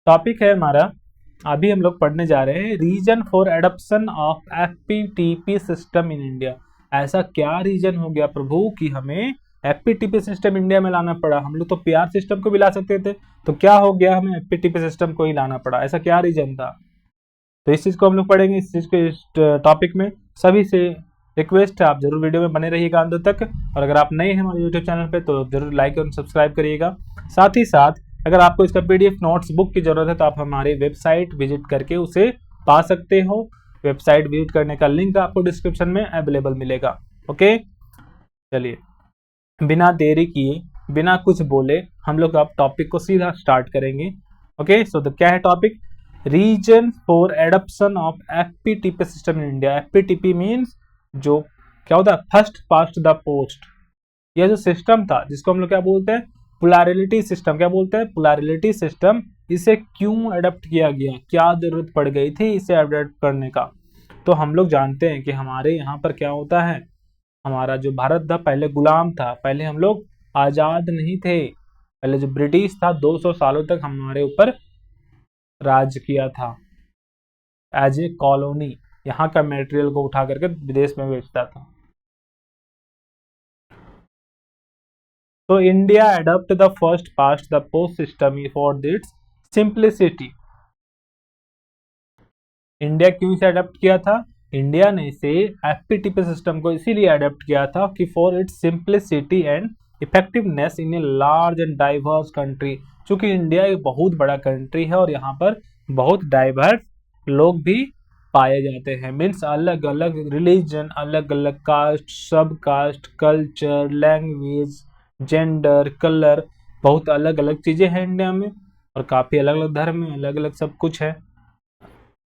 Topic है हमारा, अभी हम लोग पढ़ने जा रहे हैं reason for adoption of FPTP system in India. ऐसा क्या रीजन हो गया प्रभु कि हमें एफपीटीपी सिस्टम इंडिया में लाना पड़ा? हम लोग तो पीआर सिस्टम को भी ला सकते थे, तो क्या हो गया हमें एफपीटीपी सिस्टम को ही लाना पड़ा? ऐसा क्या रीजन था? तो इस चीज को हम लोग पढ़ेंगे, इस चीज के इस टॉपिक में। सभी से रिक्वेस्ट है आप जरूर वीडियो में बने रहिएगा अंत तक, और अगर आप नए हैं हमारे यूट्यूब चैनल पे तो जरूर लाइक और सब्सक्राइब करिएगा। साथ ही साथ अगर आपको इसका पीडीएफ नोट्स बुक की जरूरत है तो आप हमारी वेबसाइट विजिट करके उसे पा सकते हो। वेबसाइट विजिट करने का लिंक आपको डिस्क्रिप्शन में अवेलेबल मिलेगा। ओके, चलिए बिना देरी किए, बिना कुछ बोले हम लोग अब टॉपिक को सीधा स्टार्ट करेंगे। ओके, सो तो क्या है topic? Reason for adoption of FPTP system in India. FPTP means जो क्या होता है, फर्स्ट पास्ट द पोस्ट। यह जो सिस्टम था जिसको हम लोग क्या बोलते हैं, पोलैरिटी सिस्टम। क्या बोलते हैं? Polarity system. इसे क्यों अडॉप्ट किया गया, क्या जरूरत पड़ गई थी इसे अडॉप्ट करने का? तो हम लोग जानते हैं कि हमारे यहाँ पर क्या होता है, हमारा जो भारत था पहले गुलाम था, पहले हम लोग आजाद नहीं थे। पहले जो ब्रिटिश था 200 सालों तक हमारे ऊपर राज किया था एज ए कॉलोनी। यहाँ का मटेरियल को उठा करके विदेश में बेचता था। तो India adopt the first past the post system for its simplicity. India क्यों इसे अडॉप्ट किया था? इंडिया ने इसे एफपीटीपी सिस्टम को इसीलिए अडॉप्ट किया था कि for its simplicity and effectiveness in a large and diverse country. क्योंकि इंडिया एक बहुत बड़ा कंट्री है और यहाँ पर बहुत डाइवर्स लोग भी पाए जाते हैं। मीन्स अलग अलग रिलीजन, अलग अलग caste, sub caste, culture, language, gender, colour, बहुत अलग अलग चीजें हैं इंडिया में, और काफी अलग अलग धर्म है, अलग अलग सब कुछ है।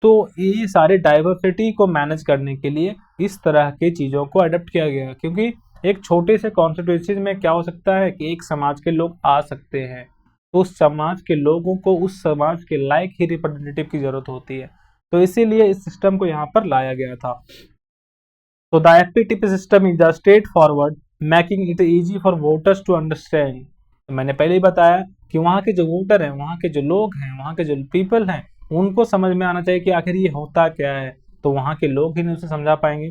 तो ये सारे डाइवर्सिटी को मैनेज करने के लिए इस तरह की चीज़ों को अडॉप्ट किया गया। क्योंकि एक छोटे से कॉन्स्टिट्यूंसी में क्या हो सकता है कि एक समाज के लोग आ सकते हैं, तो उस समाज के लोगों को उस समाज के लायक ही रिप्रेजेंटेटिव की जरूरत होती है। तो इसीलिए इस सिस्टम को यहाँ पर लाया गया था। तो the FPTP system is the straightforward making it easy for voters to understand. तो मैंने पहले ही बताया कि वहाँ के जो वोटर हैं, वहाँ के जो लोग हैं, वहाँ के जो पीपल हैं, उनको समझ में आना चाहिए कि आखिर ये होता क्या है। तो वहाँ के लोग ही नहीं उसे समझा पाएंगे।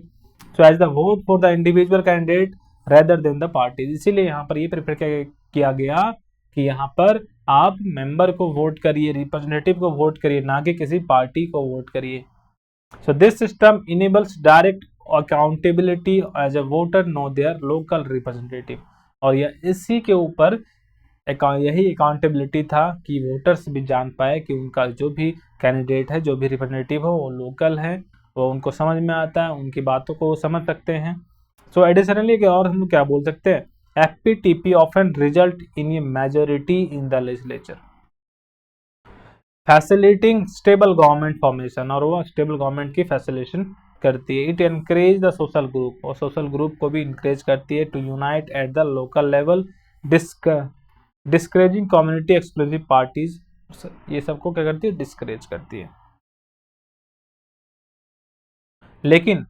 So as the vote for the individual candidate rather than the party. इसीलिए यहाँ पर ये प्रेफर किया गया कि यहाँ पर आप मेंबर को वोट करिए, रिप्रेजेंटेटिव को वोट करिए, ना कि किसी पार्टी को वोट करिए। So this system enables direct accountability as a voter know their local representative। और यह इसी के ऊपर यही अकाउंटेबिलिटी था कि वोटर्स भी जान पाए कि उनका जो भी कैंडिडेट है, जो भी रिप्रेजेंटेटिव हो, वो लोकल है, वो उनको समझ में आता है, उनकी बातों को समझ सकते हैं। सो एडिशनली और हम क्या बोल सकते हैं, FPTP often result in a majority in the legislature, facilitating stable government formation. और वो स्टेबल गवर्नमेंट की फैसिलिटेशन करती है। It encourage the social group, और सोशल ग्रुप को भी इंकरेज करती है to unite at the local level, discouraging community exclusive parties. ये सबको क्या करती है, डिस्करेज करती है। लेकिन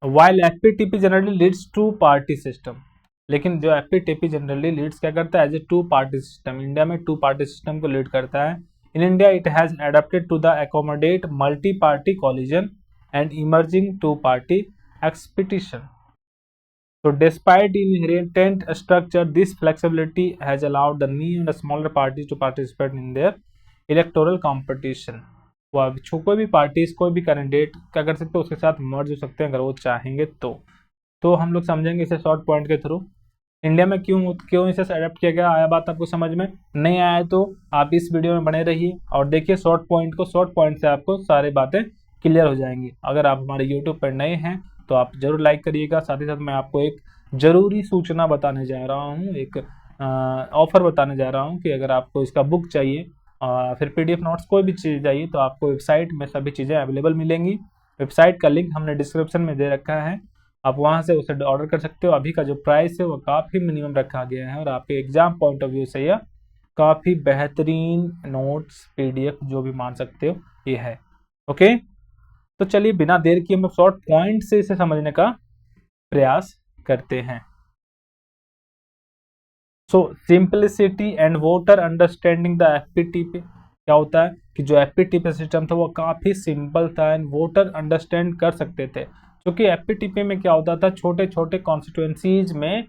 while FPTP generally leads to party system, लेकिन जो एफपीटीपी जनरली लीड्स क्या करता है, as a two party system. India में टू पार्टी सिस्टम को लीड करता है। In India it has adapted to the accommodate multi party coalition and emerging two party expectation. So despite inherent structure, this flexibility has allowed the new and smaller parties to participate in their electoral competition। वह कोई भी parties, कोई भी candidate क्या कर सकते हैं, उसके साथ मर्ज हो सकते हैं अगर वो चाहेंगे तो हम लोग समझेंगे इसे शॉर्ट पॉइंट के थ्रू। इंडिया में क्यों क्यों इसे अडेप्ट किया गया, आया बात आपको समझ में? नहीं आया तो आप इस वीडियो में बने रहिए और देखिए शॉर्ट पॉइंट को। शॉर्ट पॉइंट से आपको सारी बातें क्लियर हो जाएंगी। अगर आप हमारे यूट्यूब पर नए हैं तो आप जरूर लाइक करिएगा। साथ ही साथ मैं आपको एक जरूरी सूचना बताने जा रहा हूँ, एक ऑफर बताने जा रहा हूँ कि अगर आपको इसका बुक चाहिए, फिर पीडीएफ नोट्स, कोई भी चीज़ चाहिए, तो आपको वेबसाइट में सभी चीज़ें अवेलेबल मिलेंगी। वेबसाइट का लिंक हमने डिस्क्रिप्शन में दे रखा है, आप वहाँ से उसे ऑर्डर कर सकते हो। अभी का जो प्राइस है वो काफ़ी मिनिमम रखा गया है, और आपके एग्जाम पॉइंट ऑफ व्यू से यह काफ़ी बेहतरीन नोट्स, पीडीएफ जो भी मान सकते हो ये है। ओके, तो चलिए बिना देर किए हम शॉर्ट पॉइंट से इसे समझने का प्रयास करते हैं। So simplicity and voter understanding the FPTP. क्या होता है कि जो एफपीटीपी सिस्टम था वो काफ़ी सिंपल था एंड वोटर अंडरस्टैंड कर सकते थे, क्योंकि एफपीटीपी में क्या होता था, छोटे छोटे कॉन्स्टिट्यूएंसीज में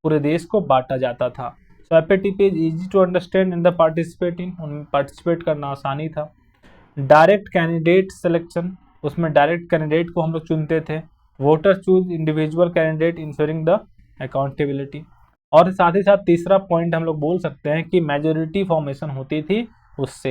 पूरे देश को बांटा जाता था। So FPTP is easy to understand in the participating, उनमें पार्टिसिपेट करना आसानी था। डायरेक्ट कैंडिडेट सिलेक्शन, उसमें डायरेक्ट कैंडिडेट को हम लोग चुनते थे। Voter choose individual candidate ensuring the accountability. और साथ ही साथ तीसरा पॉइंट हम लोग बोल सकते हैं कि मेजोरिटी फॉर्मेशन होती थी उससे।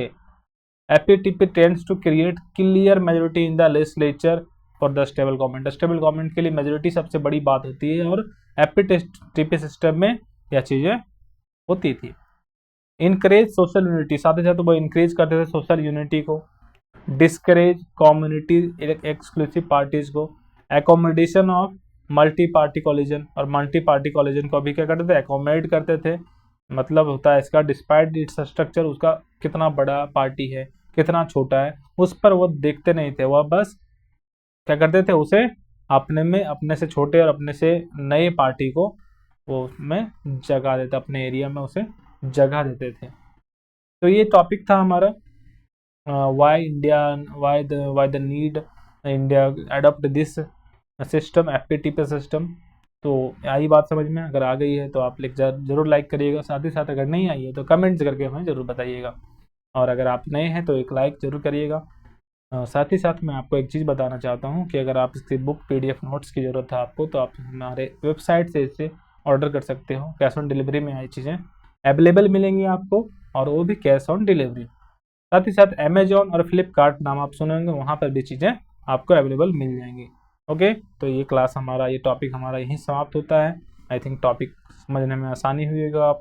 FPTP tends to create clear majority in the legislature for the stable government. Stable government के लिए मेजोरिटी सबसे बड़ी बात होती है, और एफपीटीपी सिस्टम में यह चीज़ें होती थी। इनकरेज सोशल यूनिटी, साथ ही साथ वो इनक्रेज करते थे सोशल यूनिटी को। डिस्करेज कम्युनिटी एक्सक्लूसिव पार्टीज को। Accommodation of multi party collision, और मल्टी पार्टी कॉलिजन को भी क्या करते थे, एकोमोडेट करते थे। मतलब होता है इसका डिस्पाइट इट्स स्ट्रक्चर, उसका कितना बड़ा पार्टी है कितना छोटा है उस पर वो देखते नहीं थे, वह बस क्या करते थे, उसे अपने में अपने से छोटे और अपने से नए पार्टी को वो उसमें जगह देते, अपने एरिया में उसे जगह देते थे। तो ये टॉपिक था हमारा why India, why the need India adopt this system, FPTP system. तो आई बात समझ में, अगर आ गई है तो आप जरूर लाइक करिएगा, साथ ही साथ अगर नहीं आई है तो कमेंट्स करके हमें ज़रूर बताइएगा, और अगर आप नए हैं तो एक लाइक ज़रूर करिएगा। साथ ही साथ मैं आपको एक चीज़ बताना चाहता हूँ कि अगर आप इसकी बुक PDF नोट्स की ज़रूरत है आपको, तो आप हमारे वेबसाइट से इसे ऑर्डर कर सकते हो। कैश ऑन डिलीवरी में ये चीज़ें अवेलेबल मिलेंगी आपको, और वो भी कैश ऑन डिलीवरी। साथ ही साथ अमेजॉन और फ्लिपकार्ट नाम आप सुनेंगे, वहाँ पर भी चीज़ें आपको अवेलेबल मिल जाएंगी। ओके, तो ये क्लास हमारा, ये टॉपिक हमारा यहीं समाप्त होता है। आई थिंक टॉपिक समझने में आसानी हुई होगा आप